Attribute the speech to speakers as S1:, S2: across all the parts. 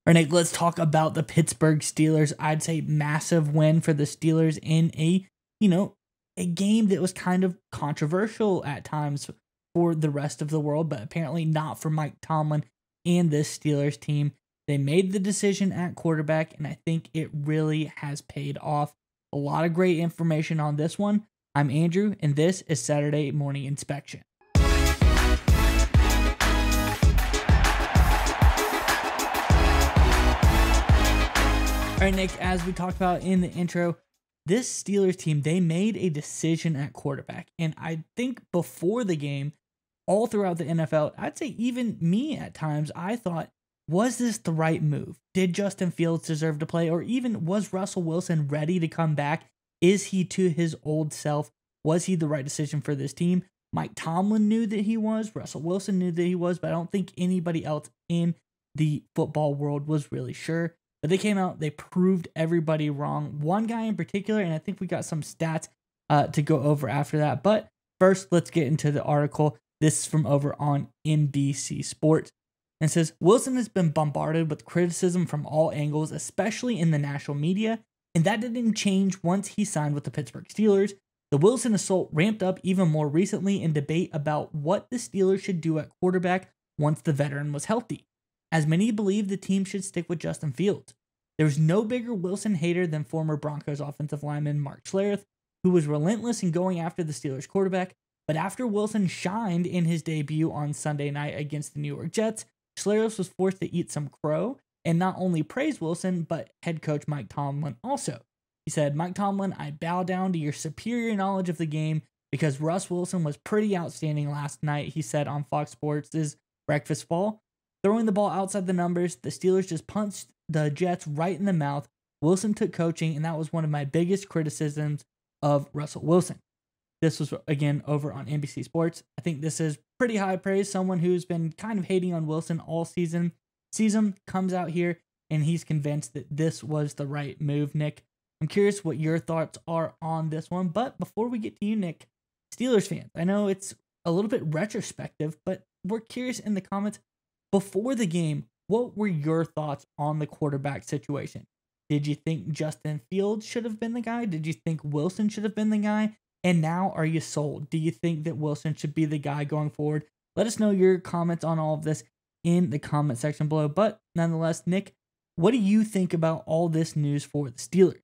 S1: All right, Nick, let's talk about the Pittsburgh Steelers. I'd say massive win for the Steelers in you know, a game that was kind of controversial at times for the rest of the world, but apparently not for Mike Tomlin and this Steelers team. They made the decision at quarterback, and I think it really has paid off. A lot of great information on this one. I'm Andrew, and this is Saturday Morning Inspection. All right, Nick, as we talked about in the intro, this Steelers team, they made a decision at quarterback. And I think before the game, all throughout the NFL, I'd say even me at times, I thought, was this the right move? Did Justin Fields deserve to play? Or even was Russell Wilson ready to come back? Is he to his old self? Was he the right decision for this team? Mike Tomlin knew that he was. Russell Wilson knew that he was. But I don't think anybody else in the football world was really sure. But they came out, they proved everybody wrong. One guy in particular, and I think we got some stats to go over after that. But first, let's get into the article. This is from over on NBC Sports. And it says, Wilson has been bombarded with criticism from all angles, especially in the national media, and that didn't change once he signed with the Pittsburgh Steelers. The Wilson assault ramped up even more recently in debate about what the Steelers should do at quarterback once the veteran was healthy, as many believe the team should stick with Justin Fields. There's no bigger Wilson hater than former Broncos offensive lineman Mark Schlereth, who was relentless in going after the Steelers quarterback. But after Wilson shined in his debut on Sunday night against the New York Jets, Schlereth was forced to eat some crow and not only praise Wilson, but head coach Mike Tomlin also. He said, Mike Tomlin, I bow down to your superior knowledge of the game because Russ Wilson was pretty outstanding last night, he said on Fox Sports' Breakfast Fall. Throwing the ball outside the numbers, the Steelers just punched the Jets right in the mouth. Wilson took coaching, and that was one of my biggest criticisms of Russell Wilson. This was, again, over on NBC Sports. I think this is pretty high praise. Someone who's been kind of hating on Wilson all season. Season comes out here, and he's convinced that this was the right move, Nick. I'm curious what your thoughts are on this one. But before we get to you, Nick, Steelers fans, I know it's a little bit retrospective, but we're curious in the comments. Before the game, what were your thoughts on the quarterback situation? Did you think Justin Fields should have been the guy? Did you think Wilson should have been the guy? And now are you sold? Do you think that Wilson should be the guy going forward? Let us know your comments on all of this in the comment section below. But nonetheless, Nick, what do you think about all this news for the Steelers?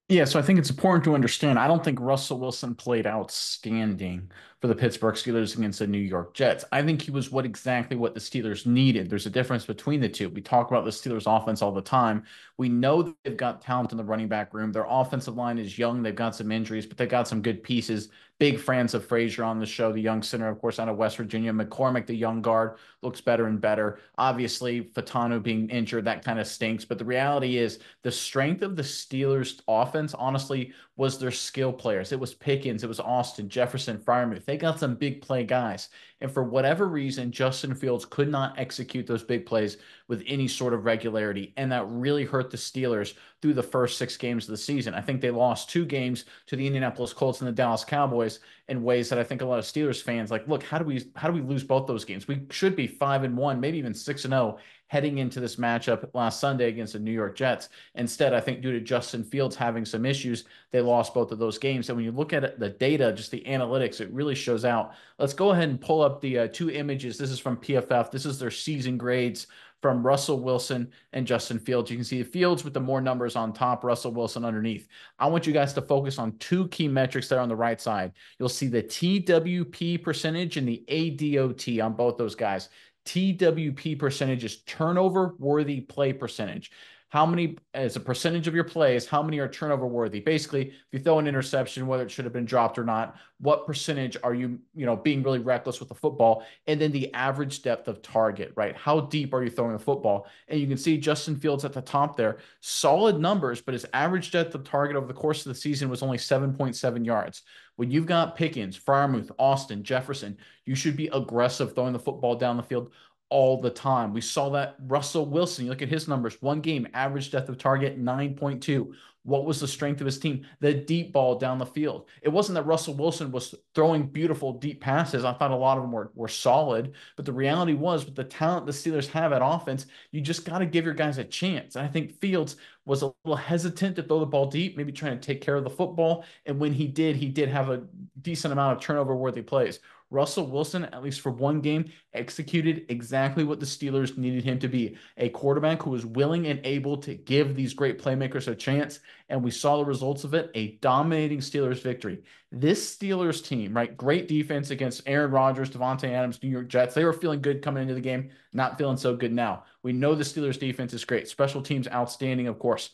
S2: Yeah, so I think it's important to understand. I don't think Russell Wilson played outstanding for the Pittsburgh Steelers against the New York Jets. I think he was exactly what the Steelers needed. There's a difference between the two. We talk about the Steelers offense all the time. We know that they've got talent in the running back room. Their offensive line is young. They've got some injuries, but they've got some good pieces. Big fans of Frazier on the show, the young center, of course, out of West Virginia. McCormick, the young guard, looks better and better. Obviously, Fatano being injured, that kind of stinks. But the reality is the strength of the Steelers offense, honestly, was their skill players. It was Pickens, it was Austin, Jefferson, Freiermuth. They got some big play guys. And for whatever reason, Justin Fields could not execute those big plays with any sort of regularity. And that really hurt the Steelers through the first 6 games of the season. I think they lost 2 games to the Indianapolis Colts and the Dallas Cowboys in ways that I think a lot of Steelers fans like, look, how do we lose both those games? We should be 5-1, maybe even 6-0 heading into this matchup last Sunday against the New York Jets. Instead, I think due to Justin Fields having some issues, they lost both of those games. And when you look at the data, just the analytics, it really shows out. Let's go ahead and pull up the 2 images. This is from PFF. This is their season grades from Russell Wilson and Justin Fields. You can see the Fields with the more numbers on top, Russell Wilson underneath. I want you guys to focus on 2 key metrics there on the right side. You'll see the TWP percentage and the ADOT on both those guys. TWP percentage is turnover worthy play percentage. How many, as a percentage of your plays, how many are turnover worthy? Basically, if you throw an interception, whether it should have been dropped or not, what percentage are you being really reckless with the football? And then the average depth of target, right? How deep are you throwing the football? And you can see Justin Fields at the top there, solid numbers, but his average depth of target over the course of the season was only 7.7 yards. When you've got Pickens, Freiermuth, Austin, Jefferson, you should be aggressive throwing the football down the field all the time. We saw that Russell Wilson, you look at his numbers, one game, average depth of target 9.2. What was the strength of his team? The deep ball down the field. It wasn't that Russell Wilson was throwing beautiful deep passes. I thought a lot of them were solid, but the reality was with the talent the Steelers have at offense, you just got to give your guys a chance. And I think Fields was a little hesitant to throw the ball deep, maybe trying to take care of the football. And when he did have a decent amount of turnover-worthy plays. Russell Wilson, at least for one game, executed exactly what the Steelers needed him to be, a quarterback who was willing and able to give these great playmakers a chance, and we saw the results of it, a dominating Steelers victory. This Steelers team, right, great defense against Aaron Rodgers, Devontae Adams, New York Jets. They were feeling good coming into the game, not feeling so good now. We know the Steelers defense is great. Special teams outstanding, of course.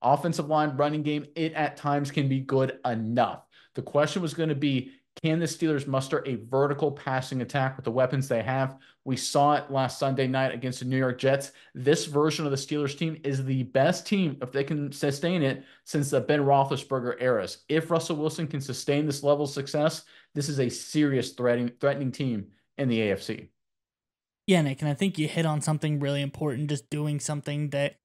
S2: Offensive line, running game, it at times can be good enough. The question was going to be, can the Steelers muster a vertical passing attack with the weapons they have? We saw it last Sunday night against the New York Jets. This version of the Steelers team is the best team, if they can sustain it, since the Ben Roethlisberger eras. If Russell Wilson can sustain this level of success, this is a serious threatening team in the AFC.
S1: Yeah, Nick, and I think you hit on something really important, just doing something that,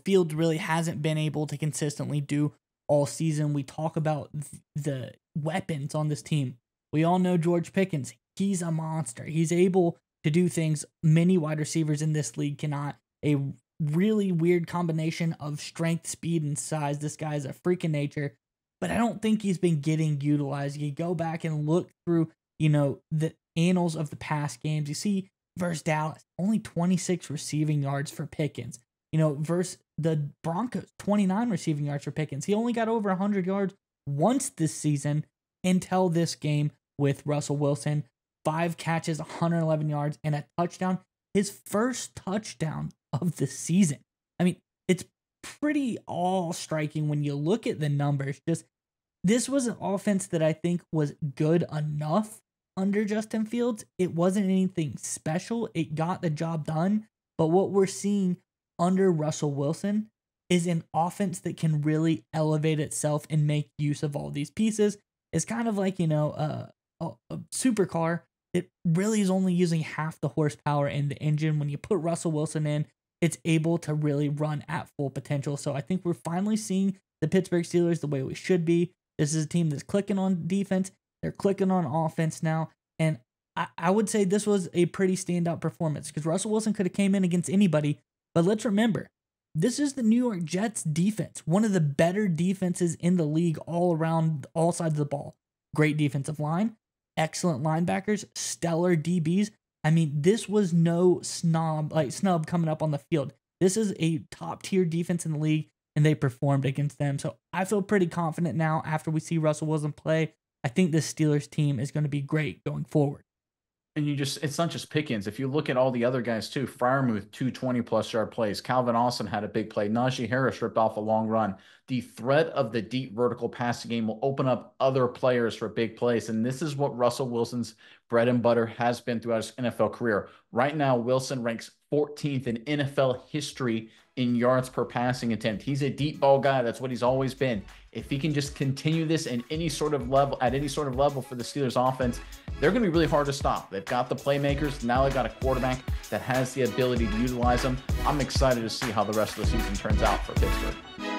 S1: Fields really hasn't been able to consistently do all season. We talk about the weapons on this team. We all know George Pickens. He's a monster. He's able to do things many wide receivers in this league cannot. A really weird combination of strength, speed, and size. This guy's a freak of nature, but I don't think he's been getting utilized. You go back and look through, the annals of the past games. You see versus Dallas, only 26 receiving yards for Pickens. Versus the Broncos, 29 receiving yards for Pickens. He only got over 100 yards once this season until this game with Russell Wilson. 5 catches, 111 yards, and a touchdown. His first touchdown of the season. I mean, it's pretty all-striking when you look at the numbers. This was an offense that I think was good enough under Justin Fields. It wasn't anything special. It got the job done. But what we're seeing under Russell Wilson is an offense that can really elevate itself and make use of all these pieces. It's kind of like, a supercar that really is only using half the horsepower in the engine. When you put Russell Wilson in, it's able to really run at full potential. So I think we're finally seeing the Pittsburgh Steelers the way we should be. This is a team that's clicking on defense. They're clicking on offense now. And I would say this was a pretty standout performance because Russell Wilson could have came in against anybody. But let's remember, this is the New York Jets defense, one of the better defenses in the league all around, all sides of the ball. Great defensive line, excellent linebackers, stellar DBs. I mean, this was no snub coming up on the field. This is a top-tier defense in the league, and they performed against them. So I feel pretty confident now after we see Russell Wilson play. I think this Steelers team is going to be great going forward.
S2: And it's not just Pickens. If you look at all the other guys too, Freiermuth, 220+ yard plays. Calvin Austin had a big play. Najee Harris ripped off a long run. The threat of the deep vertical passing game will open up other players for big plays. And this is what Russell Wilson's bread and butter has been throughout his NFL career. Right now, Wilson ranks 14th in NFL history in yards per passing attempt. He's a deep ball guy. That's what he's always been. If he can just continue this at any sort of level for the Steelers offense, they're going to be really hard to stop. They've got the playmakers. Now they've got a quarterback that has the ability to utilize them. I'm excited to see how the rest of the season turns out for Pittsburgh.